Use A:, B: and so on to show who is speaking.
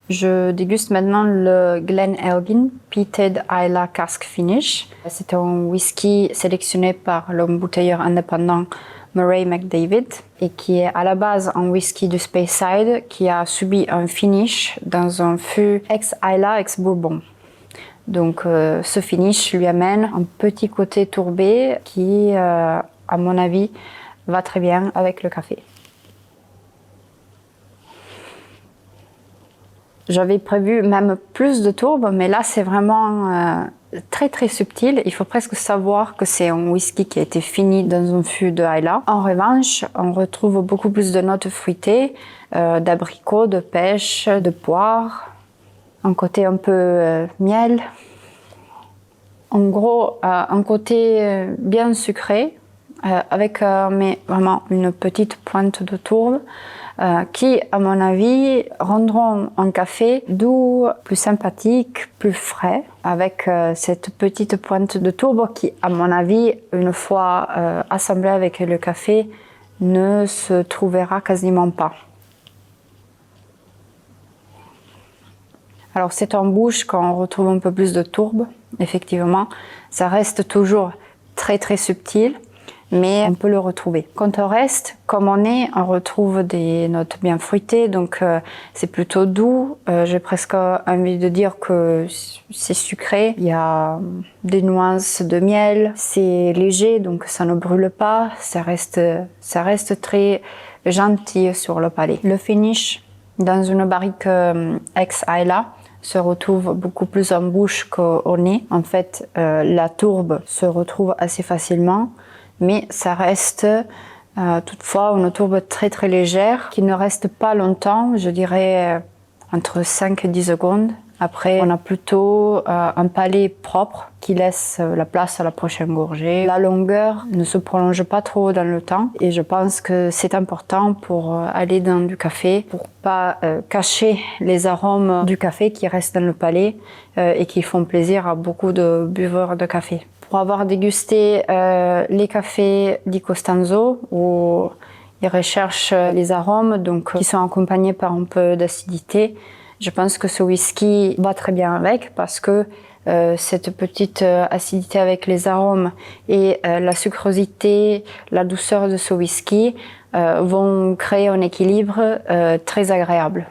A: Je déguste maintenant le Glenelgin Peated Islay Cask Finish. C'est un whisky sélectionné par l'embouteilleur indépendant Murray McDavid et qui est à la base un whisky du Speyside qui a subi un finish dans un fût ex-Islay, ex-Bourbon. Donc ce finish lui amène un petit côté tourbé qui, à mon avis, va très bien avec le café. J'avais prévu même plus de tourbe, mais là c'est vraiment très subtil. Il faut presque savoir que c'est un whisky qui a été fini dans un fût de Islay. En revanche, on retrouve beaucoup plus de notes fruitées, d'abricots, de pêche, de poire, un côté un peu miel. En gros, un côté bien sucré, avec mais vraiment une petite pointe de tourbe qui, à mon avis, rendront un café doux, plus sympathique, plus frais, avec cette petite pointe de tourbe qui, à mon avis, une fois assemblée avec le café, ne se trouvera quasiment pas. Alors c'est en bouche qu'on retrouve un peu plus de tourbe, effectivement. Ça reste toujours très subtil, mais on peut le retrouver. Quand on reste, comme on retrouve des notes bien fruitées, donc c'est plutôt doux. J'ai presque envie de dire que c'est sucré. Il y a des nuances de miel, c'est léger, donc ça ne brûle pas. Ça reste très gentil sur le palais. Le finish dans une barrique ex-Islay se retrouve beaucoup plus en bouche qu'au nez. En fait, la tourbe se retrouve assez facilement, mais ça reste toutefois une tourbe très légère qui ne reste pas longtemps, je dirais entre 5 et 10 secondes. Après, on a plutôt un palais propre qui laisse la place à la prochaine gorgée. La longueur ne se prolonge pas trop dans le temps et je pense que c'est important pour aller dans du café, pour pas cacher les arômes du café qui restent dans le palais et qui font plaisir à beaucoup de buveurs de café. Pour avoir dégusté les cafés Di Costanzo, où ils recherchent les arômes, donc qui sont accompagnés par un peu d'acidité, je pense que ce whisky va très bien avec parce que cette petite acidité avec les arômes et la sucrosité, la douceur de ce whisky vont créer un équilibre très agréable.